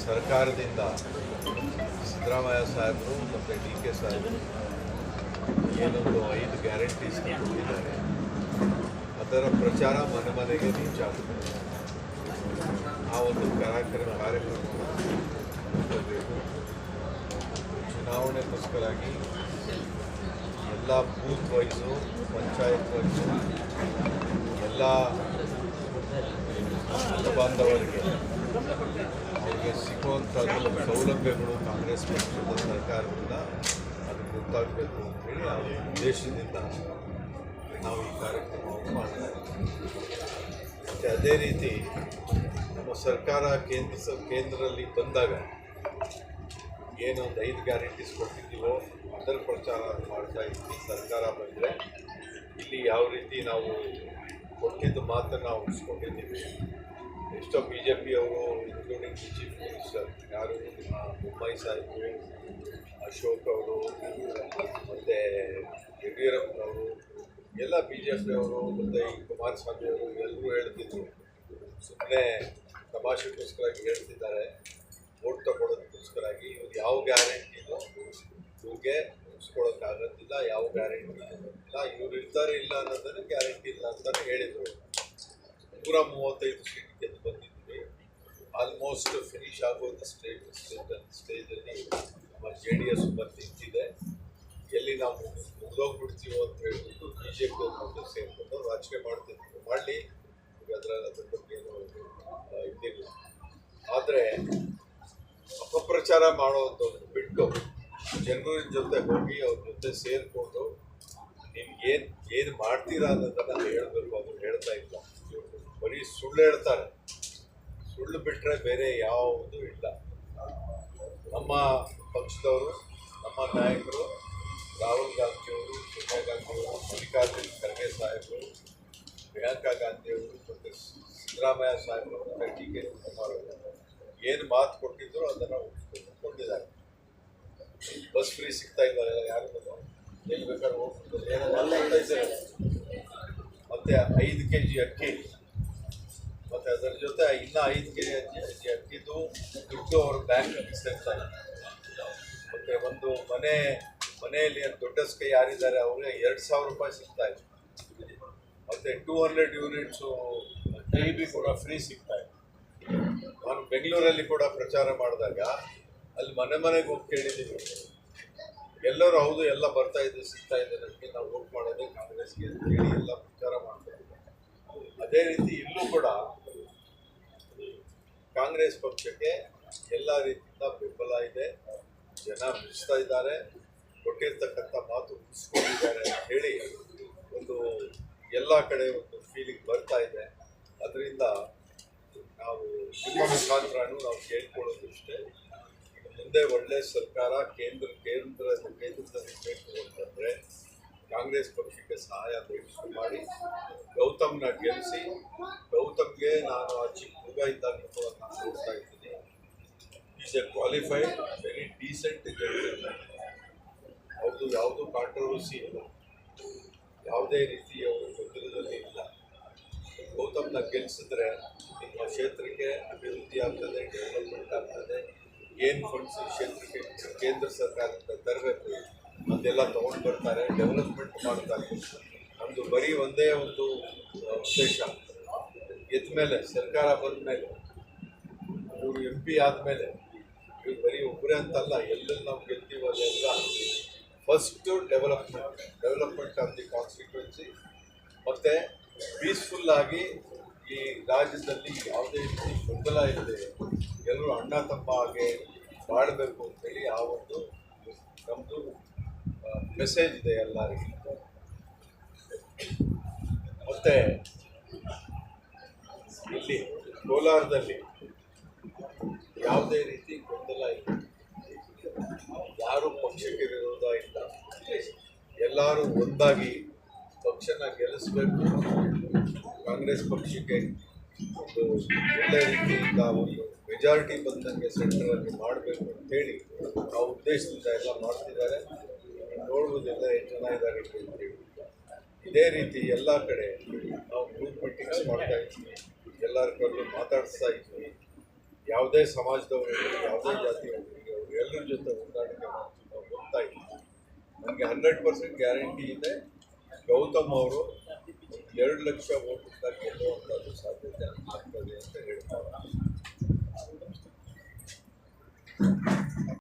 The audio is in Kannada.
ಸರ್ಕಾರದಿಂದ ಸಿದ್ದರಾಮಯ್ಯ ಸಾಹೇಬರು ಮತ್ತು ಡಿ ಕೆ ಸಾಹೇಬರು ಏನೊಂದು 5 ಗ್ಯಾರಂಟೀಸ್ ಕೊಟ್ಟಿದ್ದಾರೆ. ಅದರ ಪ್ರಚಾರ ಮನೆ ಮನೆಗೆ ರೀಚ್ ಆಗುತ್ತೆ. ಆ ಒಂದು ಕಾರ್ಯಕ್ರಮವನ್ನು ಮಾಡಬೇಕು. ಚುನಾವಣೆಗೋಸ್ಕರಾಗಿ ಎಲ್ಲ ಬೂತ್ ವೈಸು, ಪಂಚಾಯತ್ ವೈಸು ಎಲ್ಲ ಬಾಂಧವರಿಗೆ ಅವರಿಗೆ ಸಿಗುವಂಥದ್ದು ಸೌಲಭ್ಯಗಳು ಕಾಂಗ್ರೆಸ್ ಪಕ್ಷದ ಸರ್ಕಾರದಿಂದ ಅದು ಗೊತ್ತಾಗಬೇಕು ಅಂತೇಳಿ ಆ ಉದ್ದೇಶದಿಂದ ನಾವು ಈ ಕಾರ್ಯಕ್ರಮವನ್ನು ಮಾಡ್ತಾ ಇದ್ದೀವಿ. ಮತ್ತು ಅದೇ ರೀತಿ ನಮ್ಮ ಸರ್ಕಾರ ಕೇಂದ್ರದಲ್ಲಿ ಬಂದಾಗ ಏನೊಂದು 5 ಗ್ಯಾರಂಟೀಸ್ ಕೊಟ್ಟಿದ್ದೀವೋ ಅದರ ಪ್ರಚಾರ ಮಾಡ್ತಾ ಇದ್ದೀವಿ. ಸರ್ಕಾರ ಬಂದರೆ ಇಲ್ಲಿ ಯಾವ ರೀತಿ ನಾವು ಕೊಟ್ಟಿದ್ದು ಮಾತನ್ನು ನಾವು ಉಳಿಸ್ಕೊಂಡಿದ್ದೀವಿ. ಎಷ್ಟೋ BJP ಅವರು ಇನ್ಕ್ಲೂಡಿಂಗ್ ಚೀಫ್ ಮಿನಿಸ್ಟರ್ ಯಾರು ಬೊಮ್ಮಾಯಿ ಸಾಹೇಬರು, ಅಶೋಕ್ ಅವರು ಮತ್ತು ಯಡಿಯೂರಪ್ಪನವರು ಎಲ್ಲ BJP ಅವರು ಮತ್ತು ಈ ಕುಮಾರಸ್ವಾಮಿ ಅವರು ಎಲ್ಲರೂ ಹೇಳ್ತಿದ್ರು, ಸುಮ್ಮನೆ ತಮಾಷೆಗೋಸ್ಕರಾಗಿ ಹೇಳ್ತಿದ್ದಾರೆ, ವೋಟ್ ತಗೊಳ್ಳೋದಕ್ಕೋಸ್ಕರಾಗಿ. ಇವ್ರು ಯಾವ ಗ್ಯಾರಂಟಿನೂ ಇವ್ರಿಗೆ ಉಳಿಸ್ಕೊಳ್ಳೋಕ್ಕಾಗೋದಿಲ್ಲ, ಯಾವ ಗ್ಯಾರಂಟಿ ಇಲ್ಲ, ಇವ್ರು ಇರ್ತಾರೆ ಇಲ್ಲ ಅನ್ನೋದನ್ನು ಗ್ಯಾರಂಟಿ ಇಲ್ಲ ಅಂತಲೇ ಹೇಳಿದರು. 135 ಸೀಟ್ ಗೆದ್ದು ಬಂದಿದ್ವಿ. ಆಲ್ಮೋಸ್ಟ್ ಫಿನಿಶ್ ಆಗೋದು ಸ್ಟೇಜಲ್ಲಿ ನಮ್ಮ JDS ಬಂದು ನಿಂತಿದೆ. ಎಲ್ಲಿ ನಾವು ಮುಗಿದೋಗ್ಬಿಡ್ತೀವೋ ಅಂತ ಹೇಳ್ಬಿಟ್ಟು BJP ಅವ್ರನ್ನ ಸೇರಿಕೊಂಡು ರಾಜಕೀಯ ಮಾಡ್ತಿದ್ವಿ. ಮಾಡಲಿ, ಅದ್ರ ಬಗ್ಗೆ ಏನು ಇದ್ದಿಲ್ಲ. ಆದರೆ ಅಪಪ್ರಚಾರ ಮಾಡೋದನ್ನು ಬಿಟ್ಟು ಜನರ ಜೊತೆ ಹೋಗಿ ಅವ್ರ ಜೊತೆ ಸೇರಿಕೊಂಡು ನೀವು ಏನು ಮಾಡ್ತೀರಾ ಅನ್ನೋದನ್ನು ಹೇಳಬೇಕು. ಅದನ್ನು ಹೇಳ್ತಾ ಇಲ್ಲ, ಬರೀ ಸುಳ್ಳು ಹೇಳ್ತಾರೆ. ಸುಳ್ಳು ಬಿಟ್ಟರೆ ಬೇರೆ ಯಾವುದೂ ಇಲ್ಲ. ನಮ್ಮ ಪಕ್ಷದವರು, ನಮ್ಮ ನಾಯಕರು ರಾಹುಲ್ ಗಾಂಧಿಯವರು, ಸೋನಿಯಾ ಗಾಂಧಿಯವರು, ಮಲ್ಲಿಕಾರ್ಜುನ್ ಖರ್ಗೆ ಸಾಹೇಬರು, ಪ್ರಿಯಾಂಕಾ ಗಾಂಧಿಯವರು ಮತ್ತು ಸಿದ್ದರಾಮಯ್ಯ ಸಾಹೇಬರು ಮತ್ತು ಡಿ ಕೆ ಶಿವಕುಮಾರ್ ಅವರು ಏನು ಮಾತು ಕೊಟ್ಟಿದ್ರು ಅದನ್ನು ಉಳಿಸ್ಕೊಂಡಿದ್ದಾರೆ. ಬಸ್ ಫ್ರೀ ಸಿಗ್ತಾ ಇಲ್ಲ ಯಾರಿಗೂ, ಎಲ್ಲಿ ಬೇಕಾದ್ರೆ ಹೋಗ್ಬಿಟ್ಟು ಏನೋ ಮಾಡ್ತಾ ಇದ್ದಾರೆ. ಮತ್ತು 5 kg ಅಕ್ಕಿ ಮತ್ತು ಅದರ ಜೊತೆ ಇನ್ನೂ 5 kg ಅಕ್ಕಿದು ದುಡ್ಡು ಅವ್ರ ಬ್ಯಾಂಕಿಗೆ ಸೇರ್ತಾ ಇದೆ. ಮತ್ತು ಒಂದು ಮನೆಯಲ್ಲಿ ದೊಡ್ಡಸ್ಕೆ ಯಾರಿದ್ದಾರೆ ಅವ್ರಿಗೆ 2,000 ರೂಪಾಯಿ ಸಿಗ್ತಾ ಇದೆ. ಮತ್ತು 200 ಯೂನಿಟ್ಸು TB ಕೂಡ ಫ್ರೀ ಸಿಗ್ತಾ ಇದೆ. ನಾನು ಬೆಂಗಳೂರಲ್ಲಿ ಕೂಡ ಪ್ರಚಾರ ಮಾಡಿದಾಗ ಅಲ್ಲಿ ಮನೆಗೆ ಹೋಗಿ ಕೇಳಿದ್ದೀವಿ. ಎಲ್ಲರೂ ಹೌದು, ಎಲ್ಲ ಬರ್ತಾ ಇದೆ, ಸಿಗ್ತಾ ಇದೆ, ನಮಗೆ ನಾವು ವೋಟ್ ಮಾಡೋದೇ ಕಾಂಗ್ರೆಸ್ಗೆ ಅಂತ ಹೇಳಿ ಎಲ್ಲ ಪ್ರಚಾರ ಮಾಡ್ತಾ ಇದ್ದಾರೆ. ಅದೇ ರೀತಿ ಇಲ್ಲೂ ಕೂಡ ಕಾಂಗ್ರೆಸ್ ಪಕ್ಷಕ್ಕೆ ಎಲ್ಲ ರೀತಿಯಿಂದ ಬೆಂಬಲ ಇದೆ. ಜನ ಮೆಚ್ತಾ ಇದ್ದಾರೆ, ಕೊಟ್ಟಿರ್ತಕ್ಕಂಥ ಮಾತು ಉಳಿಸ್ಕೊಂಡಿದ್ದಾರೆ ಅಂತ ಹೇಳಿ ಒಂದು ಎಲ್ಲ ಕಡೆ ಒಂದು ಫೀಲಿಂಗ್ ಬರ್ತಾ ಇದೆ. ಅದರಿಂದ ನಾವು ನಿಮ್ಮ ಮುಖಾಂತರನೂ ನಾವು ಕೇಳ್ಕೊಳ್ಳೋದು ಇಷ್ಟೇ, ಮುಂದೆ ಒಳ್ಳೆಯ ಸರ್ಕಾರ ಕೇಂದ್ರದಲ್ಲಿ ಬೇಕು ಅಂತಂದರೆ ಕಾಂಗ್ರೆಸ್ ಪಕ್ಷಕ್ಕೆ ಸಹಾಯ ಬೇಕು ಮಾಡಿ ಗೌತಮ್ನ ಗೆಲ್ಲಿಸಿ. ಗೌತಮ್ಗೆ ನಾನು ಆ ಚಿಕ್ಕ ಹುಡುಗ ಇದ್ದಾಗ ಕೂಡ ನಾನು ನೋಡ್ತಾ ಇದ್ದೀನಿ. Is A qualified, very decent judge. ಅವ್ರದ್ದು ಯಾವುದೂ ಕಾಂಟ್ರವರ್ಸಿ ಇಲ್ಲ, ಯಾವುದೇ ರೀತಿಯ ಗೊಂದಲದಲ್ಲಿ ಇಲ್ಲ. ಗೌತಮ್ನ ಗೆಲ್ಲಿಸಿದ್ರೆ ನಿಮ್ಮ ಕ್ಷೇತ್ರಕ್ಕೆ ಅಭಿವೃದ್ಧಿ ಆಗ್ತದೆ, ಡೆವಲಪ್ಮೆಂಟ್ ಆಗ್ತದೆ. ಏನು ಫಂಡ್ಸ್ ಈ ಕ್ಷೇತ್ರಕ್ಕೆ ಕೇಂದ್ರ ಸರ್ಕಾರದಿಂದ ತರಬೇಕು ಅದೆಲ್ಲ ತೊಗೊಂಡು ಬರ್ತಾರೆ, ಡೆವಲಪ್ಮೆಂಟ್ ಮಾಡ್ತಾರೆ. ನಮ್ಮದು ಬರೀ ಒಂದೇ ಒಂದು ಉದ್ದೇಶ, ಗೆದ್ದ ಮೇಲೆ ಸರ್ಕಾರ ಬಂದ ಮೇಲೆ ಇವರು MP ಆದಮೇಲೆ ಇವ್ರು ಬರೀ ಒಬ್ಬರೇ ಅಂತಲ್ಲ, ಎಲ್ಲೆಲ್ಲಿ ನಾವು ಗೆಲ್ತೀವಲ್ಲೆಲ್ಲ first development of the constituency ಮತ್ತು ಪೀಸ್ಫುಲ್ಲಾಗಿ ಈ ರಾಜ್ಯದಲ್ಲಿ ಯಾವುದೇ ರೀತಿ ಗೊಂದಲ ಇಲ್ಲದೆ ಎಲ್ಲರೂ ಅಣ್ಣ ತಮ್ಮ ಹಾಗೆ ಮಾಡಬೇಕು ಅಂತೇಳಿ ಆ ಒಂದು ನಮ್ಮದು ಮೆಸೇಜ್ ಇದೆ ಎಲ್ಲರಿಗೂ. ಮತ್ತು ಇಲ್ಲಿ ಕೋಲಾರದಲ್ಲಿ ಯಾವುದೇ ರೀತಿ ಗೊಂದಲ ಇಲ್ಲ, ಯಾರು ಪಕ್ಷಕ್ಕೆ ವಿರೋಧ ಇಲ್ಲ, ಎಲ್ಲರೂ ಒಂದಾಗಿ ಪಕ್ಷನ ಗೆಲ್ಲಿಸಬೇಕು. ಕಾಂಗ್ರೆಸ್ ಪಕ್ಷಕ್ಕೆ ಒಂದು ಒಳ್ಳೆಯ ರೀತಿಯಿಂದ ಒಂದು ಮೆಜಾರಿಟಿ ಬಂದಂಗೆ ಸೆಂಟ್ರಲ್ಲಿ ಮಾಡಬೇಕು ಅಂತೇಳಿ ಆ ಉದ್ದೇಶದಿಂದ ಎಲ್ಲ ಮಾಡ್ತಿದ್ದಾರೆ. ನೋಡ್ಬೋದೆಲ್ಲ ಎಷ್ಟು ಜನ ಇದ್ದಾರೆ ಅಂತೇಳಿ. ಇದೇ ರೀತಿ ಎಲ್ಲ ಕಡೆ ನಾವು ಗ್ರೂಪ್ ಮೀಟಿಂಗ್ಸ್ ಮಾಡ್ತಾ ಇದ್ವಿ, ಎಲ್ಲರ ಕಡೆ ಮಾತಾಡಿಸ್ತಾ ಇದ್ವಿ. ಯಾವುದೇ ಸಮಾಜದವರು ಇರಲಿ, ಯಾವುದೇ ಜಾತಿಯವರು ಇರಲಿ, ಅವರು ಎಲ್ಲರ ಜೊತೆ ಹೊಂದಾಣಿಕೆ ಮಾಡ್ತೀವಿ ನಾವು ಹೋಗ್ತಾ ಇದ್ದೀವಿ. ನನಗೆ 100% ಗ್ಯಾರಂಟಿ ಇದೆ, ಗೌತಮ್ ಅವರು 2 ಲಕ್ಷ ವೋಟಿಂದ ಗೆಲ್ಲುವಂಥದ್ದು ಸಾಧ್ಯತೆ ಆಗ್ತದೆ ಅಂತ ಹೇಳ್ತಾರೆ.